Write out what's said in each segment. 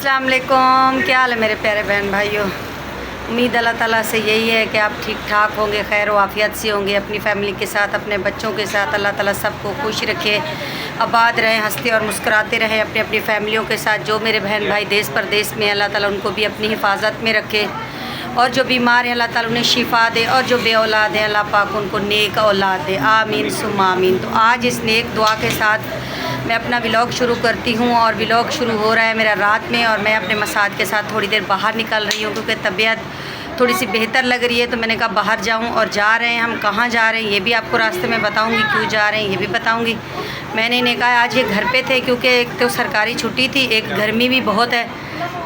अस्सलाम वालेकुम, क्या हाल है मेरे प्यारे बहन भाइयों। उम्मीद अल्लाह ताला से यही है कि आप ठीक ठाक होंगे, खैर वाफियत से होंगे, अपनी फैमिली के साथ, अपने बच्चों के साथ। अल्लाह ताला सबको खुश रखे, आबाद रहें, हंसते और मुस्कुराते रहें अपनी अपनी फैमिलियों के साथ। जो मेरे बहन भाई देश परदेश में, अल्लाह ताला उनको भी अपनी हिफाजत में रखे, और जो बीमार हैं अल्लाह ताला उन्हें शिफा दे, और जो बे औलाद हैं अल्लाह पाक उनको नेक औलाद दे। आमीन सुम्मा आमीन। तो आज इस नेक दुआ के साथ मैं अपना व्लॉग शुरू करती हूँ, और व्लॉग शुरू हो रहा है मेरा रात में, और मैं अपने मसाज के साथ थोड़ी देर बाहर निकल रही हूँ क्योंकि तबीयत थोड़ी सी बेहतर लग रही है। तो मैंने कहा बाहर जाऊँ, और जा रहे हैं हम। कहाँ जा रहे हैं ये भी आपको रास्ते में बताऊँगी, क्यों जा रहे हैं ये भी बताऊँगी। मैंने इन्हें कहा आज ये घर पे थे क्योंकि एक तो सरकारी छुट्टी थी, एक गर्मी भी बहुत है।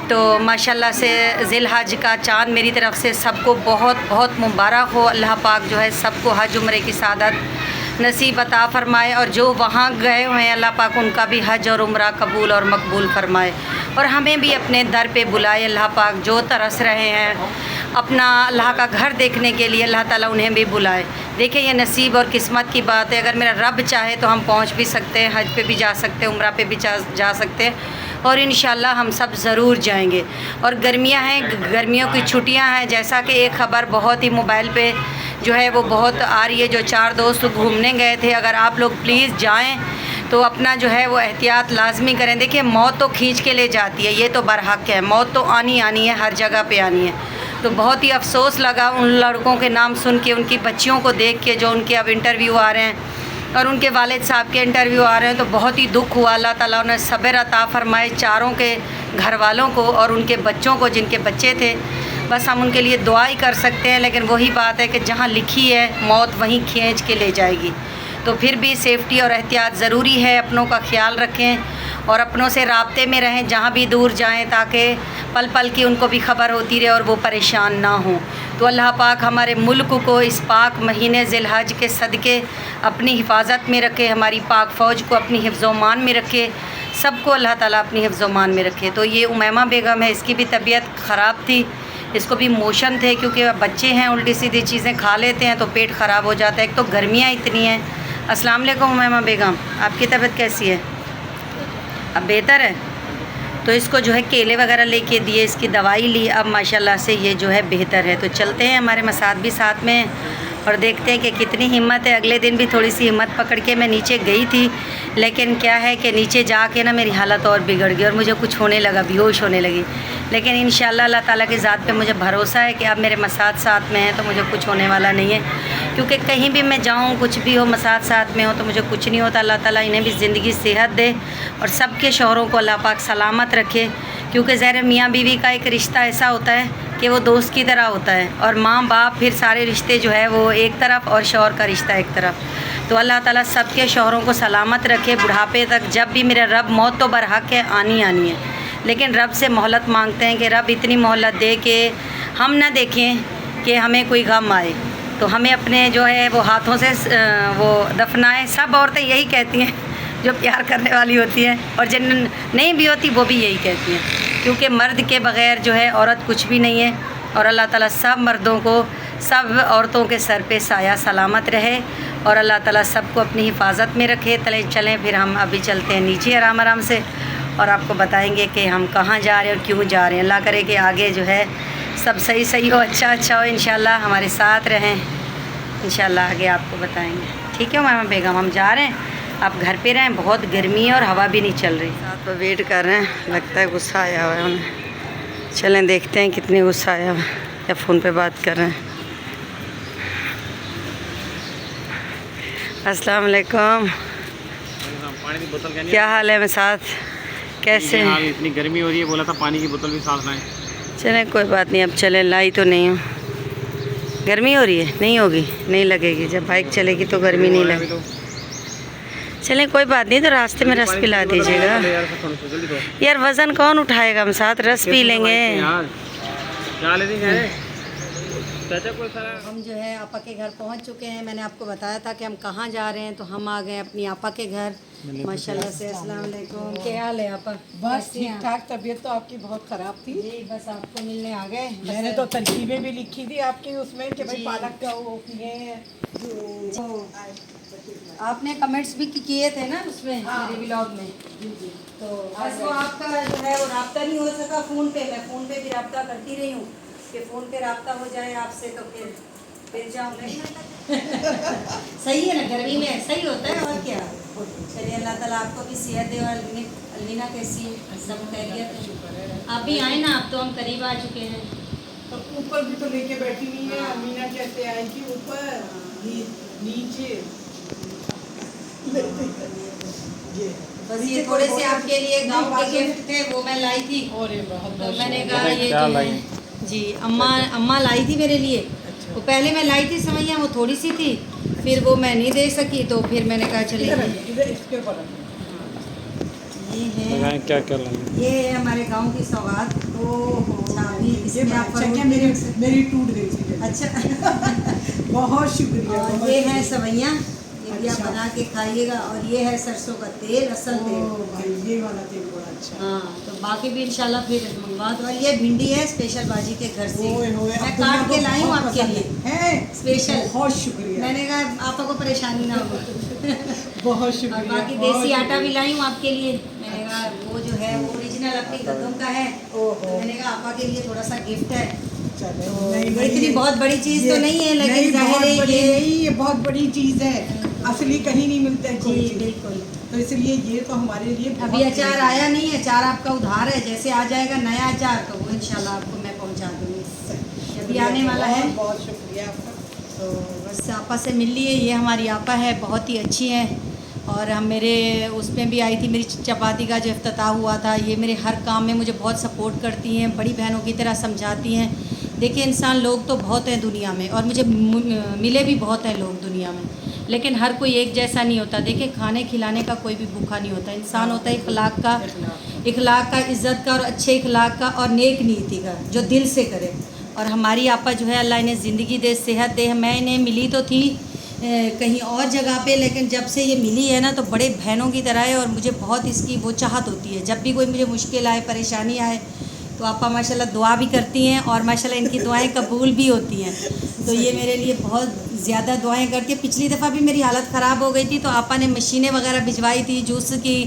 तो माशाल्लाह से ज़िल हज का चाँद मेरी तरफ़ से सबको बहुत बहुत मुबारक हो। अल्लाह पाक जो है सबको हज उम्रे की सादत नसीब अता फ़रमाए, और जो वहाँ गए हुए हैं अल्लाह पाक उनका भी हज और उम्रा कबूल और मकबूल फ़रमाए, और हमें भी अपने दर पे बुलाए। अल्लाह पाक जो तरस रहे हैं अपना अल्लाह का घर देखने के लिए, अल्लाह ताला उन्हें भी बुलाए। देखिए ये नसीब और किस्मत की बात है। अगर मेरा रब चाहे तो हम पहुँच भी सकते हैं, हज पे भी जा सकते हैं, उम्रा पे भी जा सकते हैं, और इंशाल्लाह हम सब ज़रूर जाएंगे। और गर्मियां हैं, गर्मियों की छुट्टियां हैं। जैसा कि एक ख़बर बहुत ही मोबाइल पे जो है वो बहुत आ रही है, जो 4 दोस्त घूमने गए थे। अगर आप लोग प्लीज़ जाएं तो अपना जो है वो एहतियात लाजमी करें। देखिए मौत तो खींच के ले जाती है, ये तो बरहक है, मौत तो आनी है, हर जगह पे आनी है। तो बहुत ही अफसोस लगा उन लड़कों के नाम सुन के, उनकी बच्चियों को देख के, जो उनके अब इंटरव्यू आ रहे हैं और उनके वालिद साहब के इंटरव्यू आ रहे हैं। तो बहुत ही दुख हुआ। अल्लाह ताला उन्हें सब्र अता फ़रमाए, चारों के घर वालों को और उनके बच्चों को, जिनके बच्चे थे। बस हम उनके लिए दुआ ही कर सकते हैं। लेकिन वही बात है कि जहाँ लिखी है मौत वहीं खींच के ले जाएगी। तो फिर भी सेफ़्टी और एहतियात ज़रूरी है। अपनों का ख्याल रखें और अपनों से राब्ते में रहें जहाँ भी दूर जाएं, ताकि पल पल की उनको भी ख़बर होती रहे और वो परेशान ना हों। तो अल्लाह पाक हमारे मुल्क को इस पाक महीने ज़िल हज के सदक़े अपनी हिफाजत में रखे, हमारी पाक फ़ौज को अपनी हिफ्ज़-ओ-मान में रखे, सबको अल्लाह ताला अपनी हिफ्ज़-ओ-मान में रखे। तो ये उमैमा बेगम है, इसकी भी तबीयत ख़राब थी, इसको भी मोशन थे, क्योंकि बच्चे हैं उल्टी सीधी चीज़ें खा लेते हैं तो पेट ख़राब हो जाता है। एक तो गर्मियाँ इतनी हैं। अस्सलाम वालेकुम उमैमा बेगम, आपकी तबीयत कैसी है? अब बेहतर है? तो इसको जो है केले वगैरह लेके दिए, इसकी दवाई ली, अब माशाल्लाह से ये जो है बेहतर है। तो चलते हैं, हमारे मसाद भी साथ में हैं और देखते हैं कि कितनी हिम्मत है। अगले दिन भी थोड़ी सी हिम्मत पकड़ के मैं नीचे गई थी, लेकिन क्या है कि नीचे जाके ना मेरी हालत और बिगड़ गई और मुझे कुछ होने लगा, बेहोश होने लगी। लेकिन इंशाल्लाह अल्लाह ताला की ज़ात पे मुझे भरोसा है कि अब मेरे मसाद साथ में हैं तो मुझे कुछ होने वाला नहीं है। क्योंकि कहीं भी मैं जाऊँ, कुछ भी हो, मसाद साथ में हो तो मुझे कुछ नहीं होता। अल्लाह ताला इन्हें भी ज़िंदगी सेहत दे और सबके शौहरों को अल्लाह पाक सलामत रखे। क्योंकि ज़हर मियाँ बीवी का एक रिश्ता ऐसा होता है कि वो दोस्त की तरह होता है, और माँ बाप फिर सारे रिश्ते जो है वो एक तरफ, और शौहर का रिश्ता एक तरफ। तो अल्लाह ताला सबके शौहरों को सलामत रखे बुढ़ापे तक। जब भी मेरा रब, मौत तो बरहक है, आनी है, लेकिन रब से मोहलत मांगते हैं कि रब इतनी मोहलत दे कि हम ना देखें कि हमें कोई गम आए, तो हमें अपने जो है वो हाथों से वो दफनाएं। सब औरतें यही कहती हैं जो प्यार करने वाली होती हैं, और जिन नहीं भी होती वो भी यही कहती हैं, क्योंकि मर्द के बग़ैर जो है औरत कुछ भी नहीं है। और अल्लाह ताला सब मर्दों को, सब औरतों के सर पे साया सलामत रहे, और अल्लाह ताला सबको अपनी हिफाजत में रखे। चलें फिर हम अभी चलते हैं नीचे आराम आराम से, और आपको बताएंगे कि हम कहाँ जा रहे हैं और क्यों जा रहे हैं। अल्लाह करे कि आगे जो है सब सही हो, अच्छा हो। इंशाल्लाह हमारे साथ रहें, इंशाल्लाह आगे आपको बताएंगे। ठीक है उमैमा बेगम, हम जा रहे हैं, आप घर पे रहें, बहुत गर्मी है और हवा भी नहीं चल रही। साथ पर वेट कर रहे हैं, लगता है गुस्सा आया हुआ है उन्हें। चलें देखते हैं कितनी गुस्सा आया हुआ है, या फ़ोन पे बात कर रहे हैं। अस्सलाम वालेकुम, पानी की बोतल क्या हाल है? मैं साथ कैसे? इतनी गर्मी हो रही है, बोला था पानी की बोतल भी साथ लाएं। चलें कोई बात नहीं, अब चलें। लाई तो नहीं हूँ, गर्मी हो रही है, नहीं होगी, नहीं लगेगी। जब बाइक चलेगी तो गर्मी नहीं लगेगी। चलें कोई बात नहीं, तो रास्ते में रस पिला दीजिएगा। यार वज़न कौन उठाएगा, हम साथ रस पी लेंगे। हम जो है आपा के घर पहुंच चुके हैं। मैंने आपको बताया था कि हम कहाँ जा रहे हैं, तो हम आ गए अपनी आपा के घर माशाल्लाह से। अस्सलाम वालेकुम, क्या हाल है आपा? बस ठीक ठाक। तबीयत तो आपकी बहुत ख़राब थी जी, बस आपको मिलने आ गए। मैंने तो तरकीबें भी लिखी थी आपकी उसमें कि भाई पालक का वो किए। आपने कमेंट्स भी किए थे ना उसमें, मेरे व्लॉग में। तो बस वो आपका जो है वो राब्ता नहीं हो सका फ़ोन पे, मैं फ़ोन पे भी राब्ता करती रही हूँ कि फ़ोन पे राब्ता हो जाए आपसे तो फिर जाऊँगा। सही है ना, गर्मी में ऐसा ही होता है और क्या। चलिए अल्लाह ताला आपको भी सेहत दे। और अलीना कैसी है? सब खैरियत है? आप भी आए ना, आप तो हम करीब आ चुके हैं। तो ऊपर भी तो लेके बैठी हुई है। अमीना कैसे आएगी ऊपर नीचे? ये बस ये थोड़े से आपके लिए गांव के गिफ्ट थे, वो मैं लाई थी। और बहुत तो मैंने कहा बताइए ये क्या जो लाई? है जी अम्मा लाई थी मेरे लिए। अच्छा। वो पहले मैं लाई थी सवैयाँ, वो थोड़ी सी थी, फिर वो मैं नहीं दे सकी, तो फिर मैंने कहा चलिए इधर इसके ऊपर ये है, बताएं क्या क्या लाएंगे। ये है हमारे गांव की सौगात। चाबी ये इसमें आप अच्छा फरूट क्या भी मेरी रख सकते मेरी टूट गई थी। हैं। अच्छा बहुत शुक्रिया। और बहुत ये है शुक्रिया। सवैयाँ, ये भी आप अच्छा। बना के खाइएगा। और ये है सरसों का तेल, असल ओ तेल। भाई ये वाला तेल बड़ा अच्छा है। हाँ, तो बाकी भी इंशाल्लाह फिर मंगवा दो। और ये भिंडी है स्पेशल बाजी के घर से, ओए होए, मैं अब दुनिया काट को के लाई हूँ बहुत आपके पसंद लिए है स्पेशल। बहुत शुक्रिया। मैंने कहा आपको परेशानी ना हो। बहुत और शुक्रिया। बाकी बहुत देसी आटा भी शुक्रिया। लाई हूँ आपके लिए। मैंने कहा वो जो है वो ओरिजिनल अपनी गद्दों का है, तो ओहो। मैंने कहा आपा के लिए थोड़ा सा गिफ्ट है। चलो, तो नहीं, ये नहीं, इतनी बहुत बड़ी चीज़ तो नहीं है, लेकिन जाहिर बहुत है बड़ी ये नहीं, ये बहुत बड़ी चीज़ है। असली कहीं नहीं मिलता है कोई जी चीज़। बिल्कुल। तो इसलिए ये तो हमारे लिए बहुत अभी अचार कीमती है। आया नहीं है, अचार आपका उधार है। जैसे आ जाएगा नया अचार तो वो इंशाल्लाह आपको मैं पहुंचा दूँगी। अभी शुक्रिया, आने वाला है। बहुत बहुत शुक्रिया आपका। तो बस आपा से मिल लिए। ये हमारी आपा है, बहुत ही अच्छी हैं। और हम मेरे उसमें भी आई थी, मेरी चपाती का जो इफ्तिताह हुआ था। ये मेरे हर काम में मुझे बहुत सपोर्ट करती हैं, बड़ी बहनों की तरह समझाती हैं। देखिए इंसान लोग तो बहुत हैं दुनिया में, और मुझे मिले भी बहुत हैं लोग दुनिया में, लेकिन हर कोई एक जैसा नहीं होता। देखिए खाने खिलाने का कोई भी भूखा नहीं होता। इंसान होता है इखलाक का, इज़्ज़त का, और अच्छे इखलाक का, और नेक नीति का, जो दिल से करे। और हमारी आपा जो है अल्लाह इन्हें ज़िंदगी दे, सेहत दे। मैं इन्हें मिली तो थी कहीं और जगह पे, लेकिन जब से ये मिली है ना तो बड़े बहनों की तरह है। और मुझे बहुत इसकी वो चाहत होती है, जब भी कोई मुझे मुश्किल आए, परेशानी आए, तो आपा माशाल्लाह दुआ भी करती हैं, और माशाल्लाह इनकी दुआएं कबूल भी होती हैं। तो ये मेरे लिए बहुत ज़्यादा दुआएं करती है। पिछली दफ़ा भी मेरी हालत ख़राब हो गई थी, तो आपा ने मशीनें वगैरह भिजवाई थी जूस की,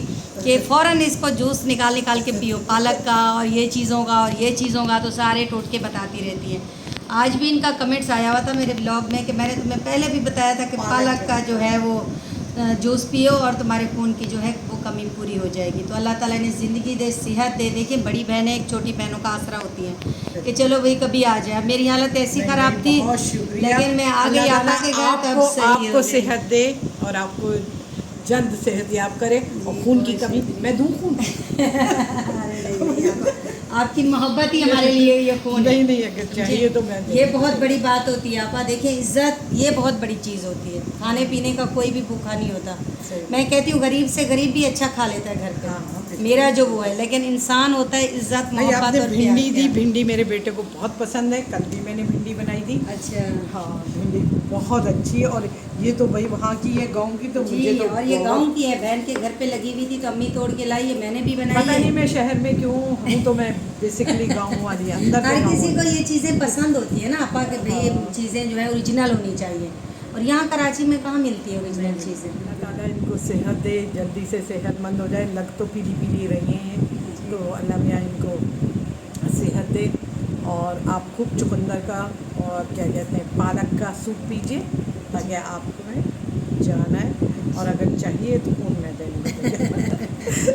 कि फ़ौरन इसको जूस निकाल के पियो, पालक का और ये चीज़ों का और ये चीज़ों का, तो सारे टोटके बताती रहती हैं। आज भी इनका कमेंट्स आया हुआ था मेरे ब्लॉग में कि मैंने तुम्हें पहले भी बताया था कि पालक का जो है वो जूस पियो और तुम्हारे खून की जो है वो कमी पूरी हो जाएगी। तो अल्लाह ताला ने ज़िंदगी दे, सेहत दे। देखिए बड़ी बहनें एक छोटी बहनों का आसरा होती हैं कि चलो भाई कभी आ जाए। मेरी हालत ऐसी ख़राब थी, बहुत शुक्रिया। लेकिन मैं आ गई अल्लाह आपा के घर, तब आपको सही हो आपको गई। सेहत दे और आपको जल्द सेहत याब करे। और खून की कमी मैं दूँ खून? आपकी मोहब्बत ही हमारे लिए ये खून है। नहीं नहीं, अगर चाहिए तो मैं ये बहुत बड़ी बात होती है आपा। देखिए इज़्ज़त ये बहुत बड़ी चीज़ होती है। खाने पीने का कोई भी भूखा नहीं होता। मैं कहती हूँ गरीब से गरीब भी अच्छा खा लेता है घर पे। हाँ, बिल्कुल। मेरा जो वो है, लेकिन इंसान होता है इज़्ज़त, भाई मोहब्बत आपने और भिंडी दी। प्यार। भिंडी मेरे बेटे को बहुत पसंद है। कल भी मैंने भिंडी बनाई थी। अच्छा हाँ, भिंडी बहुत अच्छी है। और ये तो भाई वहाँ की है, गांव की, तो जी। मुझे तो और ये बहुत- गांव की है, बहन के घर पे लगी हुई थी तो अम्मी तोड़ के लाई है, मैंने भी बनाई पता नहीं है। मैं शहर में क्यों हूँ, तो मैं बेसिकली गाँव वाली अंदर हर से गाँव किसी को वाली। ये चीज़ें पसंद होती है ना आपा के भाई, ये चीज़ें जो है ओरिजिनल होनी चाहिए। और यहाँ कराची में कहाँ मिलती है ओरिजिनल चीज़ें। अल्लाह ताला इनको सेहत दे, जल्दी से सेहतमंद हो जाए। लग तो पीली पीली रही हैं, तो अल्लाह मियाँ इनको सेहत दे। और आप खूब चुकंदर का और क्या कहते हैं पालक का सूप पीजिए, ताकि आपको में जान आए। और अगर चाहिए तो खून में देंगे।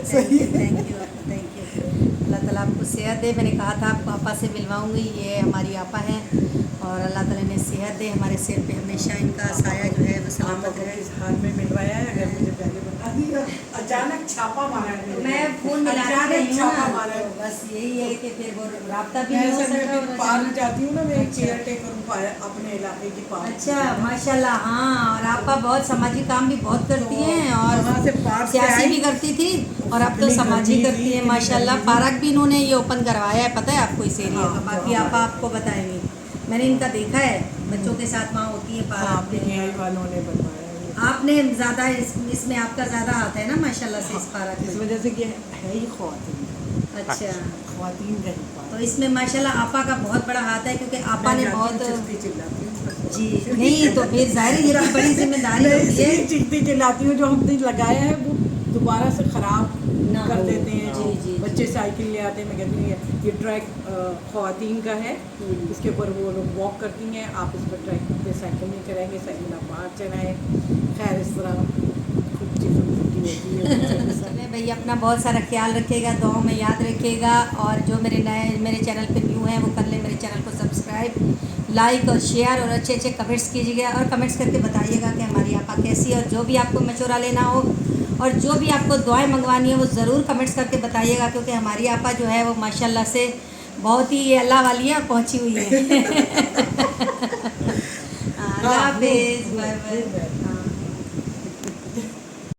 सही है। Thank you thank you. अल्लाह ताला आपको सेहत दे। मैंने कहा था आपको आपा से मिलवाऊंगी। ये हमारी आपा हैं, और अल्लाह ताला ने सेहत दे। हमारे सिर पे हमेशा इनका साया जो है वो सलामत आपको है। किस हाल में मिलवाया है, अगर मुझे पहले बता दिया। अचानक छापा मारा है मैंने। मैं फ़ोन मिला अचानक रही हूँ छापा ना, मारा है। तो बस यही है कि फिर वो राब्ता भी मैं नहीं हो असल में सकता। और फिर पार्क अचानक- जाती हूँ ना, मैं अच्छा। केयर टेकर हूँ अपने इलाके की पार्क। अच्छा माशाल्लाह। हाँ, और आपका बहुत सामाजिक काम भी बहुत करती तो हैं, और वहाँ से पार्क से सियासी आई। भी करती थी, और अब तो इतनी सामाजिक गर्मी करती थी, है इतनी माशाल्लाह। गर्मी थी। पार्क भी इन्होंने ये ओपन करवाया है, पता है आपको इस एरिया हाँ, का। बाकी हाँ। आपा आपको बताएंगे। मैंने इनका देखा है, बच्चों के साथ वहाँ होती है हाँ, पार्क में। PTI वालों ने बनवाया है ये। आपने ज़्यादा इसमें आपका ज़्यादा हाथ है ना माशाल्लाह से इस पार्क इस में। वजह से कि है ही ख्वातीन अच्छा, ख्वातीन का ही पार्क। तो इसमें माशाल्लाह आपा का बहुत बड़ा हाथ है, क्योंकि आपा मैं ने जाती हूँ, बहुत चिल्लाती चिल्लाती हूँ। जी। नहीं तो फिर ज़ाहिर है ये भी बड़ी जिम्मेदारी मैं होती है। इसलिए चिल्लाती चिल्लाती हूँ, जो हमने लगाया है वो दोबारा से ख़राब ना कर हो। देते हैं। जी, जी, बच्चे साइकिल ले आते हैं, मैं कहती हूँ ये ट्रैक ख़वातीन का है, इसके ऊपर वो लोग वॉक करती हैं, आप इस पर ट्रैक पे साइकिल नहीं कराएंगे, साइकिल आप बाहर चलाएँ। खैर इस तरह खूब चीज़ों होती है। चले भाई, अपना बहुत सारा ख्याल रखिएगा, दुआओं में याद रखिएगा। और जो मेरे चैनल पे न्यू हैं वो कर लें मेरे चैनल को सब्सक्राइब, लाइक और शेयर, और अच्छे अच्छे कमेंट्स कीजिएगा और कमेंट्स करके बताइएगा कि हमारी आपा कैसी है। और जो भी आपको मशवरा लेना हो और जो भी आपको दुआएं मंगवानी है वो ज़रूर कमेंट्स करके बताइएगा, क्योंकि हमारी आपा जो है वो माशाल्लाह से बहुत ही अल्लाह वाली है और पहुँची हुई है। अल्लाह हाफिज़, बाय बाय।